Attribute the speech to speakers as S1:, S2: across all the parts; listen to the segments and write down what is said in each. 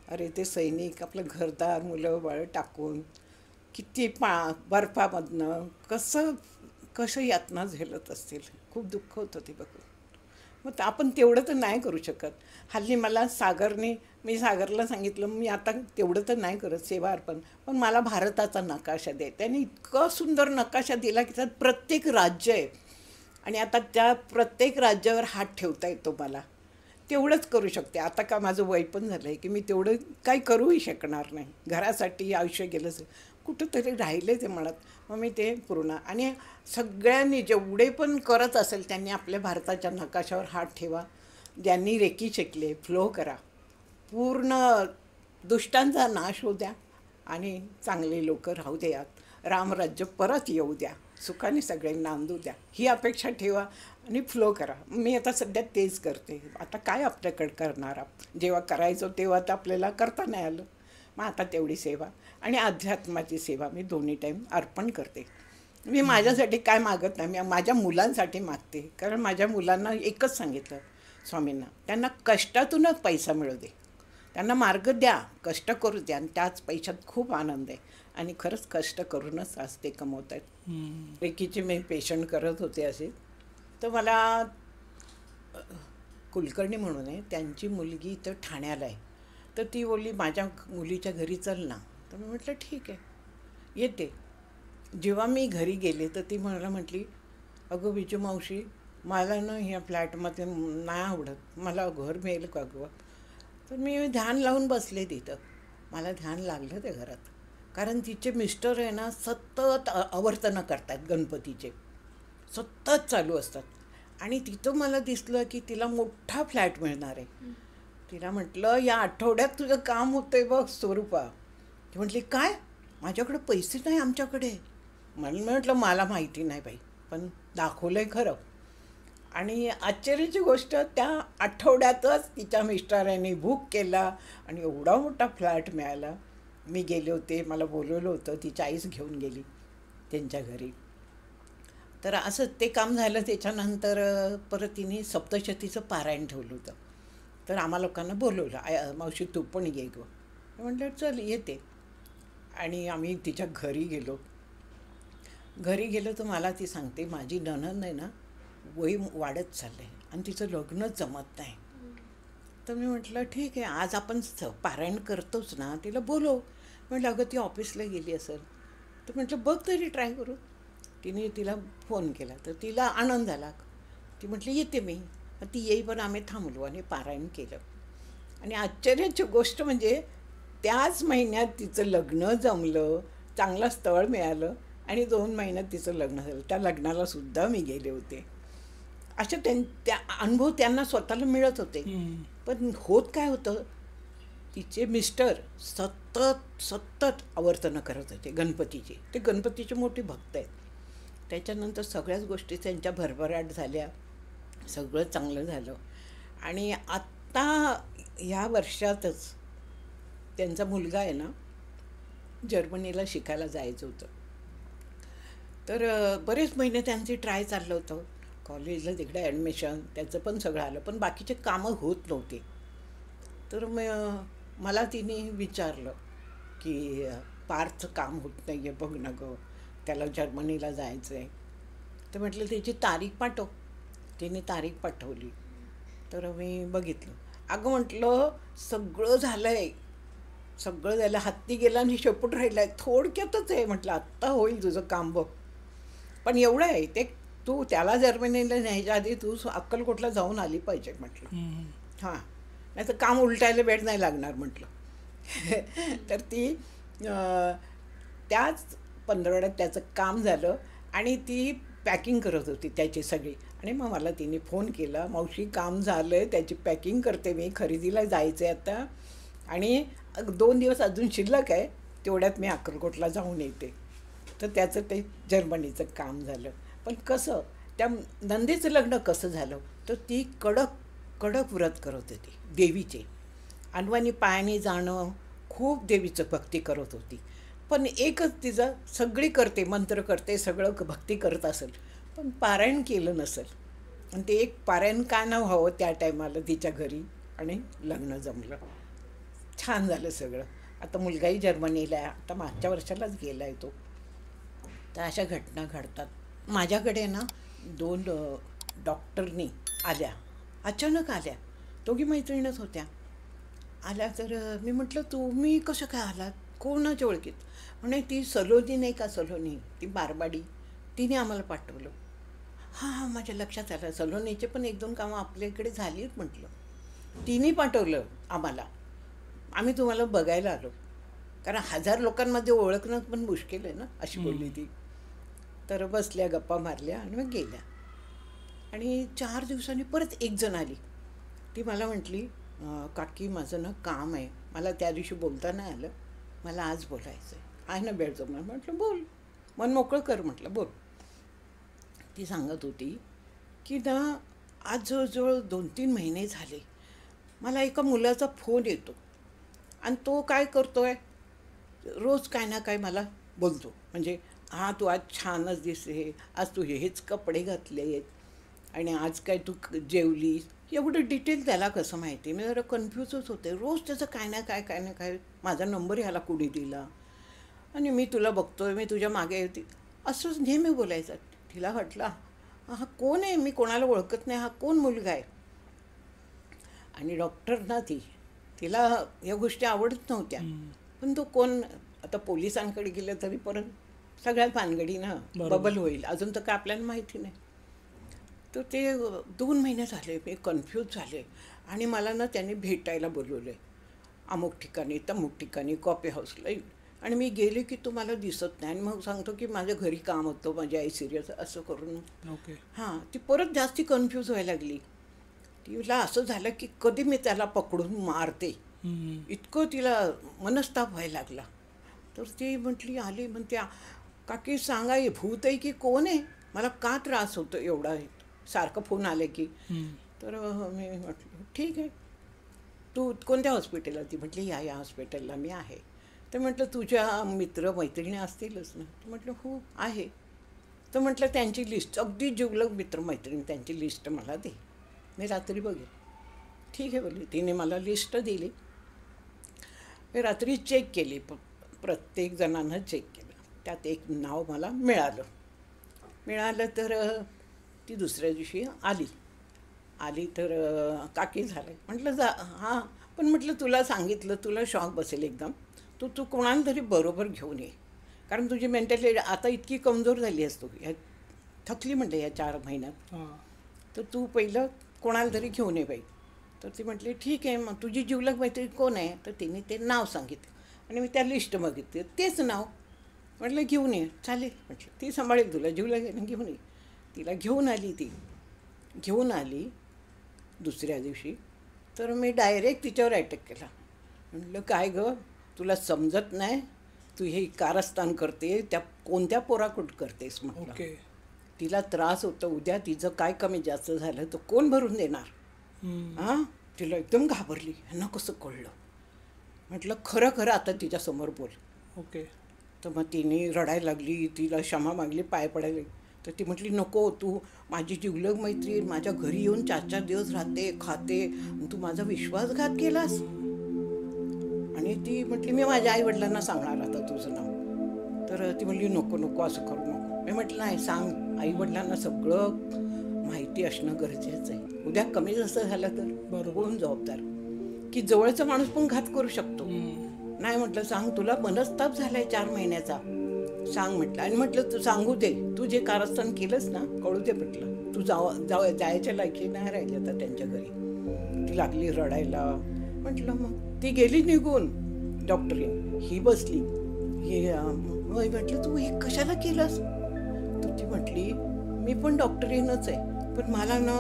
S1: अरे ते सैनिक आपलं घरदार मुलं बाळ टाकून किती बर्फामधनं कसं कसं यातना झेलत असतील. खूप दुःख होतं ते बघून. मग आपण तेवढं तर नाही करू शकत. हल्ली मला सागरने मी सागरला सांगितलं मी आता तेवढं तर नाही करत सेवा अर्पण, पण मला भारताचा नकाशा दे. त्याने इतका सुंदर नकाशा दिला की त्यात प्रत्येक राज्य आहे आणि आता त्या प्रत्येक राज्यावर हात ठेवता येतो मला. तेवढंच करू शकते. आता का माझं वय पण झालं आहे की मी तेवढं काही करूही शकणार नाही. घरासाठी आयुष्य गेलंच कुठंतरी राहिले ते म्हणत. मग मी ते पूर्ण आणि सगळ्यांनी जेवढे पण करत असेल त्यांनी आपल्या भारताच्या नकाशावर हात ठेवा. ज्यांनी रेकी शिकले फ्लो करा. पूर्ण दुष्टांचा नाश होऊ द्या आणि चांगले लोक राहू द्यात. रामराज्य परत येऊ द्या. सुखाने सगळे नांदू द्या ही अपेक्षा ठेवा आणि फ्लो करा. मी आता सध्या तेच करते. आता काय आपल्याकडे करणार जेव्हा करायचो तेव्हा तर आपल्याला करता नाही आलं. मग आता तेवढी सेवा आणि अध्यात्माची सेवा मी दोन्ही टाईम अर्पण करते. मी माझ्यासाठी काय मागत नाही. मी माझ्या मुलांसाठी मागते. कारण माझ्या मुलांना एकच सांगितलं स्वामींना, त्यांना कष्टातूनच पैसा मिळू दे. त्यांना मार्ग द्या, कष्ट करू द्या आणि त्याच पैशात खूप आनंद आहे. आणि खरंच कष्ट करूनच आज ते कमवत आहेत. एकीचे मी पेशंट करत होते असे, तर मला कुलकर्णी म्हणून आहे, त्यांची मुलगी इथं ठाण्याला आहे. तर ती बोलली माझ्या मुलीच्या घरी चल ना. तर मी म्हटलं ठीक आहे येते. जेव्हा मी घरी गेले तर ती मला म्हटली अगं विजू मावशी मला ना ह्या फ्लॅटमध्ये नाही आवडत, मला घर मिळेल का गं. तर मी ध्यान लावून बसले तिथं. मला ध्यान लागलं त्या घरात. कारण तिचे मिस्टर आहे ना सतत आवर्तनं करतात गणपतीचे, सतत चालू असतात. आणि तिथं मला दिसलं की तिला मोठा फ्लॅट मिळणार आहे. तिला म्हटलं या आठवड्यात तुझं काम होतंय बघ स्वरूपा. ती म्हटली काय, माझ्याकडे पैसे नाही आमच्याकडे. मला म्हटलं मला माहिती नाही बाई, पण दाखवलं आहे खरं. आणि आश्चर्याची गोष्ट त्या आठवड्यातच तिच्या मिस्टरांनी बुक केला आणि एवढा मोठा फ्लॅट मिळाला. मी गेले होते, मला बोलवलं होतं, तिची आईच घेऊन गेली त्यांच्या घरी. तर असं ते काम झालं. त्याच्यानंतर परत तिने सप्तशतीचं पारायण ठेवलं होतं. तर आम्हा लोकांना बोलवलं, मावशी तू पण ये गं. म्हटलं चल येते. आणि आम्ही तिच्या घरी गेलो. घरी गेलो तर मला ती सांगते माझी नणंद आहे ना वय वाढत चाललं आहे आणि तिचं लग्नच जमत नाही. तर मी म्हटलं ठीक आहे आज आपण पारायण करतोच ना, तिला बोलव. म्हटलं अगं ती ऑफिसला गेली असेल. तर म्हटलं बघ तरी ट्राय करू. तिने तिला फोन केला तर तिला आनंद झाला. ती म्हटली येते मी. मग ती येईपर्यंत आम्ही थांबलो आणि पारायण केलं. आणि आश्चर्याची गोष्ट म्हणजे त्याच महिन्यात तिचं लग्न जमलं, चांगलं स्थळ मिळालं आणि 2 महिन्यात तिचं लग्न झालं. त्या लग्नाला सुद्धा मी गेले होते. असे त्या अनुभव त्यांना स्वतःला मिळत होते. पण होत काय होतं, तिचे मिस्टर सतत सतत आवर्तनं करत होते गणपतीची. ते गणपतीचे मोठे भक्त आहेत. त्याच्यानंतर सगळ्याच गोष्टी त्यांच्या भरभराट झाल्या, सगळं चांगलं झालं. आणि आत्ता ह्या वर्षातच त्यांचा मुलगा आहे ना जर्मनीला शिकायला जायचं होतं. तर बरेच महिने त्यांचे ट्राय चाललं होतं. कॉलेजला तिकडे ॲडमिशन त्याचं पण सगळं आलं, पण बाकीचे कामं होत नव्हते. तर मला तिने विचारलं की पार्थचं काम होत नाही आहे बघ ना गं, त्याला जर्मनीला जायचं आहे. तर म्हटलं त्याची तारीख पाठव. तिने तारीख पाठवली. तर मी बघितलं. अगं म्हटलं सगळं झालं आहे, सगळं झालं, हत्ती गेला आणि शेपूट राहिला आहे, थोडक्यातच आहे. म्हटलं आत्ता होईल तुझं काम बघ. पण एवढं आहे ते, तू त्याला जर्मनीला न्यायच्या आधी तू अक्कलकोटला जाऊन आली पाहिजे म्हटलं. हां, नाही तर काम उलटायला वेळ नाही लागणार म्हटलं. तर ती त्याच पंधरवड्यात त्याचं काम झालं आणि ती पॅकिंग करत होती त्याची सगळी. आणि मग मला तिने फोन केला मावशी काम झालं आहे, त्याची पॅकिंग करते मी, खरेदीला जायचं आहे आता आणि 2 दिवस अजून शिल्लक आहे, तेवढ्यात मी अक्कलकोटला जाऊन येते. तर त्याचं ते जर्मनीचं काम झालं. पण कसं त्या नंदीचं लग्न कसं झालं, तर ती कडक कडक व्रत करत होती देवीचे. अनवानी पायाने जाणं, खूप देवीचं भक्ती करत होती. पण एकच तिचं सगळी करते, मंत्र करते, सगळं भक्ती करत असेल, पण पारायण केलं नसेल. आणि ते एक पारायण का न व्हावं त्या टायमाला तिच्या घरी आणि लग्न जमलं. छान झालं सगळं. आता मुलगाही जर्मनीला आहे, आता मागच्या वर्षालाच गेला आहे तो. तर अशा घटना घडतात. माझ्याकडे ना 2 डॉक्टरनी आल्या, अचानक आल्या. दोघी मैत्रिणीच होत्या. आल्या तर मी म्हटलं तुम्ही कसं काय आलात, कोणाच्या ओळखीत? म्हणे ती सलोनी नाही का, सलोनी ती मारवाडी, तिने आम्हाला पाठवलं. हां हां, माझ्या लक्षात आलं, सलोनीचे पण 1-2 कामं आपल्या इकडे झाली आहेत म्हटलं. तिने पाठवलं आम्हाला, आम्ही तुम्हाला बघायला आलो. कारण 1000 लोकांमध्ये ओळखणं पण मुश्किल आहे ना, अशी बोलली ती. तर बसल्या, गप्पा मारल्या आणि मग गेल्या. आणि 4 दिवसांनी परत एक जण आली. ती मला म्हटली, काकी माझं ना काम आहे, मला त्या दिवशी बोलता नाही आलं, मला आज बोलायचं आहे ना वेळ जमणार? म्हटलं बोल, मन मोकळं कर म्हटलं, बोल. ती सांगत होती की ना आज जवळजवळ 2-3 महिने झाले मला एका मुलाचा फोन येतो आणि तो काय करतोय, रोज काय ना काय मला बोलतो. म्हणजे हां तू आज छानच दिसते, आज तू हेच कपडे घातले आहेत आणि आज काय तू जेवलीस, एवढं डिटेल त्याला कसं माहिती? मी जरा कन्फ्यूजच होते. रोज त्याचं काय ना काय काय ना काय, माझा नंबर ह्याला कुणी दिला आणि मी तुला बघतोय, मी तुझ्या मागे येते, असंच नेहमी बोलायचं. तिला वाटलं हा कोण आहे, मी कोणाला ओळखत नाही, हा कोण मुलगा आहे. आणि डॉक्टर ना तिला या गोष्टी आवडत नव्हत्या. पण तो कोण, आता पोलिसांकडे गेलं तरी परत सगळ्यात भानगडी ना, बबल होईल, अजून तर काय आपल्याला माहिती नाही. तर ते 2 महिने झाले, मी कन्फ्यूज झाले आणि मला ना त्याने भेटायला बोलवलं आहे अमुक ठिकाणी तमुक ठिकाणी कॉफी हाऊसला. आणि मी गेले की तो मला दिसत नाही आणि मग सांगतो की माझ्या घरी काम होतं, माझी आई सिरियस, असं करून.
S2: ओके.
S1: हां, ती परत जास्ती कन्फ्यूज व्हायला लागली. तिला असं झालं की कधी मी त्याला पकडून मारते, इतकं तिला मनस्ताप व्हायला लागला. तर ती म्हटली, आली म्हणते, काकी सांगा हे भूत आहे की कोण आहे, मला का त्रास होतो एवढा सारखं फोन आले की. तर मी म्हटलं ठीक आहे, तू कोणत्या हॉस्पिटलला? ती म्हटली या हॉस्पिटलला मी आहे. तर म्हटलं तुझ्या मित्र मैत्रिणी असतीलच ना? तर म्हटलं हो आहे. तर म्हटलं त्यांची लिस्ट, अगदी जिवलग मित्रमैत्रिणी, त्यांची लिस्ट मला दे, मी रात्री बघेन. ठीक आहे बोलली. तिने मला लिस्ट दिली. मी रात्री चेक केली, प्रत्येक जणांना चेक केलं. त्यात एक नाव मला मिळालं. तर ती दुसऱ्या दिवशी आली तर काकी झालं. म्हटलं जा. हां, पण म्हटलं तुला सांगितलं, तुला शॉक बसेल एकदम, तू कोणाला तरी बरोबर घेऊन ये, कारण तुझी मेंटॅलिटी आता इतकी कमजोर झाली असतो, थकली म्हणते या 4 महिन्यात. तर तू पहिलं कोणाला तरी घेऊन ये बाई. तर ती म्हटली ठीक आहे, मग तुझी जिवलग मैत्रीण कोण आहे? तर तिने ते नाव सांगितलं आणि मी त्या लिस्ट बघितली, तेच नाव. म्हटलं घेऊन ये, चालेल म्हटलं, ती सांभाळेल तुला, जिवलग आहे ना, घेऊन ये. तिला घेऊन आली दुसऱ्या दिवशी. तर मी डायरेक्ट तिच्यावर अटॅक केला. म्हटलं काय गं, तुला समजत नाही, तू हे कारस्थान करते, त्या कोणत्या पोराकडून करतेस म्हटलं. तिला त्रास होतं, उद्या तिचं काय कमी जास्त झालं तर कोण भरून देणार? हां, तिला एकदम घाबरली, ह्यांना कसं कळलं? म्हटलं खरं आता तिच्यासमोर बोल.
S2: ओके. तर
S1: मग तिने रडायला लागली, तिला क्षमा मागली, पाय पडायला. तर ती म्हटली नको, तू माझी जिवलग मैत्रीण, माझ्या घरी येऊन 4-4 दिवस राहते, खाते, तू माझा विश्वासघात केलास. आणि ती म्हटली मी माझ्या आईवडिलांना सांगणार आता तुझं नाव. तर ती म्हटली नको असं करू नको. मी म्हटलं नाही, सांग, आईवडिलांना सगळं माहिती असणं गरजेचं आहे. उद्या कमी जास्त झालं तर कोण जबाबदार? की जवळचा माणूस पण घात करू शकतो. नाही म्हटलं सांग, तुला मनस्ताप झालाय 4 महिन्याचा, सांग म्हटलं. आणि म्हटलं तू सांगू दे, तू जे कारस्थान केलंस ना कळू दे म्हटलं, तू जायच्या लायकी नाही राहिली आता त्यांच्या घरी. ती लागली रडायला. म्हटलं मग ती गेली निघून. डॉक्टरीन ही बसली, म्हटलं तू हे कशाला केलंस? तर ती म्हटली मी पण डॉक्टरीनच आहे, पण मला ना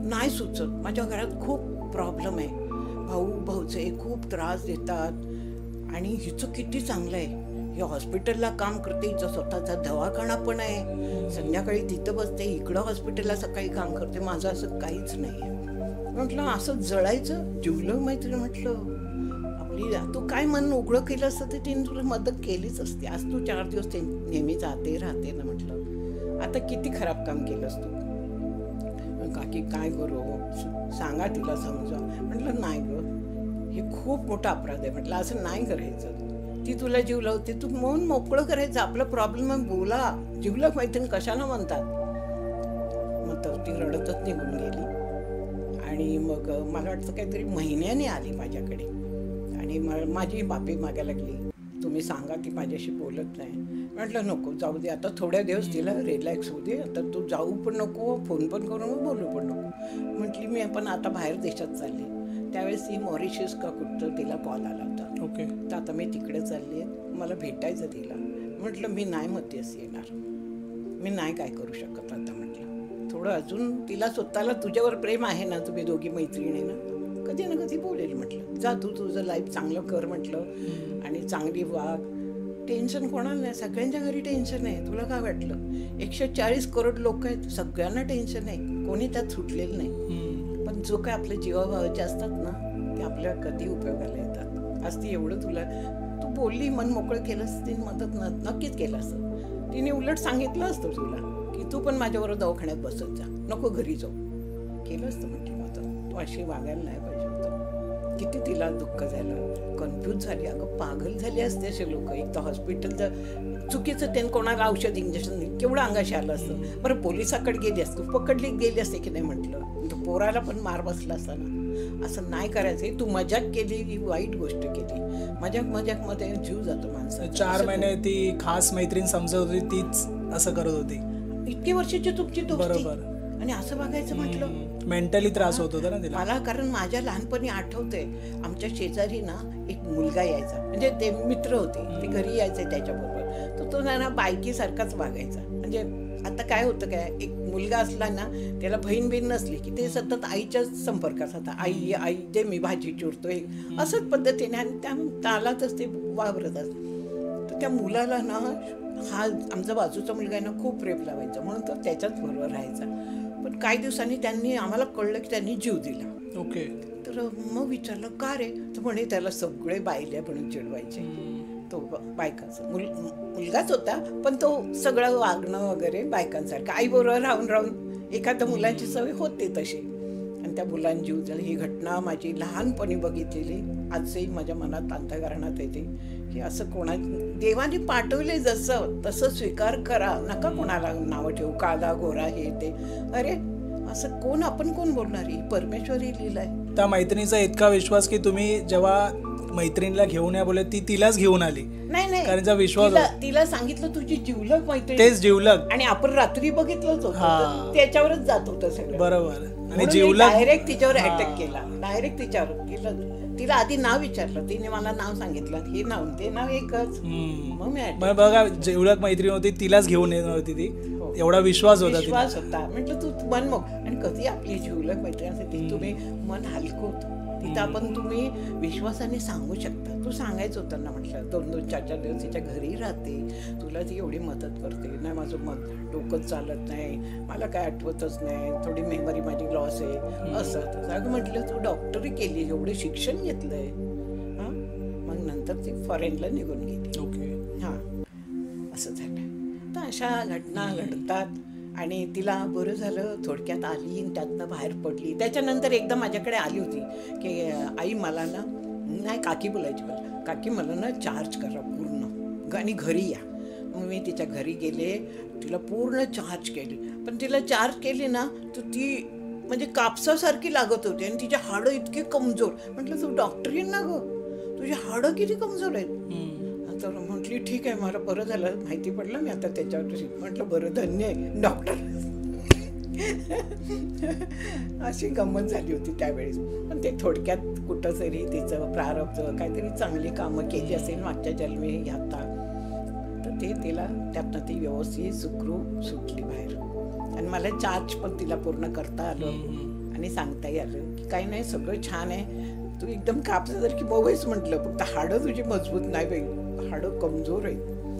S1: नाही सुचत, माझ्या घरात खूप प्रॉब्लेम आहे, भाऊचे खूप त्रास देतात आणि हिचं किती चांगलं आहे, हे हॉस्पिटलला काम करते, हिचा स्वतःचा दवाखाना पण आहे, संध्याकाळी तिथं बसते, इकडं हॉस्पिटलला सकाळी काम करते, माझं असं काहीच नाही आहे. म्हटलं असं जळायचं? जिवलग मैत्रीण म्हटलं आपली, तू काय मन उघडं केलं असतं तर तिने तुला मदत केलीच असते. आज तू 4 दिवस ते नेहमी जाते राहते ना. म्हटलं आता किती खराब काम केलंस तू. काकी काय करू, सांगा तिला समजा. म्हटलं नाही गं, हे खूप मोठा अपराध आहे. म्हटलं असं नाही करायचं. ती तुला जीव लावते, तू मन मोकळं करायचं, आपलं प्रॉब्लेम आहे बोला. जिवलग मैत्रीण कशाला म्हणतात. मग तर ती रडतच निघून गेली. आणि मग मला वाटतं काहीतरी महिन्याने आली माझ्याकडे आणि माझी माफी मागायला लागली. तुम्ही सांगा की माझ्याशी बोलत नाही. म्हटलं नको, जाऊ दे आता थोड्या दिवस तिला रिलॅक्स होऊ दे. आता तू जाऊ पण नको, फोन पण करू नको, बोलू पण नको. म्हटली मी आपण आता बाहेर देशात चालले. त्यावेळेस ती मॉरिशस का कुठं तिला कॉल आला होता.
S2: ओके.
S1: तर आता मी तिकडे चालली आहे, मला भेटायचं तिला. म्हटलं मी नाही मध्यस्थी येणार, मी नाही काय करू शकत आता. म्हटलं थोडं अजून तिला स्वतःला तुझ्यावर प्रेम आहे ना, तुम्ही दोघी मैत्रिणी ना, कधी ना कधी बोलेल. म्हटलं जा तू तुझं लाईफ चांगलं कर म्हटलं आणि चांगली वाग. टेन्शन कोणाला नाही, सगळ्यांच्या घरी टेन्शन आहे. तुला काय वाटलं 140 करोड लोक आहेत, सगळ्यांना टेन्शन आहे, कोणी त्यात सुटलेलं नाही. पण जो काय आपल्या जीवाभावाचे असतात ना, ते आपल्या कधी उपयोगाला येतात. आज ती एवढं तुला तू बोलली, मन मोकळं केलंस, तिने मदत नक्कीच केलं असतं. तिने उलट सांगितलं असतं तुला की तू पण माझ्याबरोबर दवाखान्यात बसत जा, नको घरी जाऊ. केलं असतं म्हटली मदत. तू अशी वागायला नाही पाहिजे होतं. किती तिला दुःख झालं, कन्फ्यूज झाली. अगं पागल झाली असते असे लोक. एक तर हॉस्पिटलचं चुकीचं त्यांनी कोणाला औषध इंजेक्शन केवढं अंगाशी आलं असतं. बरं पोलिसाकडे गेली असतो, गेली असते की नाही. म्हटलं पोराला पण मार बसला असता ना. असं नाही करायचं. तू मजाक केली, ही वाईट गोष्ट केली. मजाकमध्ये जीव जातो माणसाचा.
S2: 4 महिने ती खास मैत्रीण समजत होती, तीच असं करत होती.
S1: इतकी वर्षाची तुमची दोस्ती
S2: बरोबर.
S1: आणि असं बघायचं म्हटलं
S2: मेंटली त्रास होत होता ना तिला.
S1: मला. कारण माझ्या लहानपणी आठवते, आमच्या शेजारी ना एक मुलगा यायचा, म्हणजे ते मित्र होते, ते घरी यायचे त्याच्याबरोबर. तर तो ना बायकीसारखाच वागायचा. म्हणजे आता काय होतं काय, एक मुलगा असला ना, त्याला बहीण नसली की ते सतत आईच्याच संपर्कात होता. आई आई दे, मी भाजी चिरतोय, असंच पद्धतीने. आणि त्यालाच ते वावरत असत. तर त्या मुलाला ना, हा आमचा बाजूचा मुलगा आहे ना, खूप प्रेम लावायचा, म्हणून तो त्याच्याच बरोबर राहायचा. पण काही दिवसांनी आम्हाला कळलं की त्यांनी जीव दिला.
S2: ओके.
S1: तर मग विचारलं का रे, तर म्हणे त्याला सगळे बायल्या म्हणून चिडवायचे. तो बायकांचा मुलगाच होता, पण तो सगळं वागणं वगैरे बायकांसारखं, आईबरोबर राहून राहून एखाद्या मुलांची सवय होते तशी. आणि त्या मुलांनी जीव दिला. ही घटना माझी लहानपणी बघितलेली, आजही माझ्या मनात अंतःकरणात येते की असं देवाने पाठवले जसं तसं स्वीकार करा. नका कोणाला नावं ठेवू, काळा गोरा हे ते. अरे असं आपण कोण बोलणार, ही परमेश्वरी लिहिलाय.
S2: त्या मैत्रिणीचा इतका विश्वास की तुम्ही जेव्हा मैत्रिणीला घेऊन या बोले, ती तिलाच घेऊन आली.
S1: नाही
S2: कारण विश्वास
S1: तिला सांगितलं तुझी जीवलग मैत्रीण,
S2: तेच जीवलग.
S1: आणि आपण रात्री बघितलंच होतं, त्याच्यावरच जात होतं सगळं.
S2: बरोबर. आणि जीवलग
S1: डायरेक्ट तिच्यावर अटॅक केला. डायरेक्ट तिच्यावर केलं. तिला आधी नाव विचारलं, तिने मला नाव सांगितलं, हे नाव ते नाव एकच. मग
S2: बघा, जीवलग मैत्रीण होती, तिलाच घेऊन येणार होती ती. एवढा विश्वास होता.
S1: म्हटलं तू मन मोक. आणि कधी आपली जीवलग मैत्रीण असते, तुम्ही मन हलकं होतं. तिथं आपण तुम्ही विश्वासाने सांगू शकता. तू सांगायचं होतं ना, म्हटलं 2-2, 4-4 दिवस तिच्या घरी राहते, तुला ती एवढी मदत करते. नाही माझं डोकंच चालत नाही, मला काय आठवतच नाही, थोडी मेमरी माझी लॉस आहे, असं तसं. अगं म्हटलं तू डॉक्टरी केली, एवढं शिक्षण घेतलंय. हां, मग नंतर ती फॉरेनला निघून गेली.
S2: ओके.
S1: हां, असं झालं. तर अशा घटना घडतात. आणि तिला बरं झालं, थोडक्यात आली आणि त्यातनं बाहेर पडली. त्याच्यानंतर एकदा माझ्याकडे आली होती की आई मला ना, नाही काकी बोलायची मला, काकी मला ना चार्ज करा पूर्ण आणि घरी या. मग मी तिच्या घरी गेले, तिला पूर्ण चार्ज केली. पण तिला चार्ज केली ना, तर ती म्हणजे कापसासारखी लागत होती आणि तिचे हाडं इतके कमजोर. म्हटलं तू डॉक्टरीन ना गं, तुझी हाडं किती कमजोर आहेत. तर म्हटली ठीक आहे, मला बरं झालं, माहिती पडलं, मी आता त्याच्यावर. म्हटलं बरं, धन्य आहे डॉक्टर. अशी गंमत झाली होती त्यावेळेस. पण ते थोडक्यात कुठं तरी तिचं प्रारब्ध, काहीतरी चांगली कामं केली असेल मागच्या जन्मी आता, तर ते तिला त्यातनं ती व्यवस्थित सुखरूप सुटली बाहेर. आणि मला चार्ज पण तिला पूर्ण करता आलं आणि सांगताही आलं की काही नाही, सगळं छान आहे, तू एकदम कापसासारखी मऊ आहेस. म्हटलं फक्त हाडं तुझी मजबूत नाही बाई, हाडं कमजोर आहेत.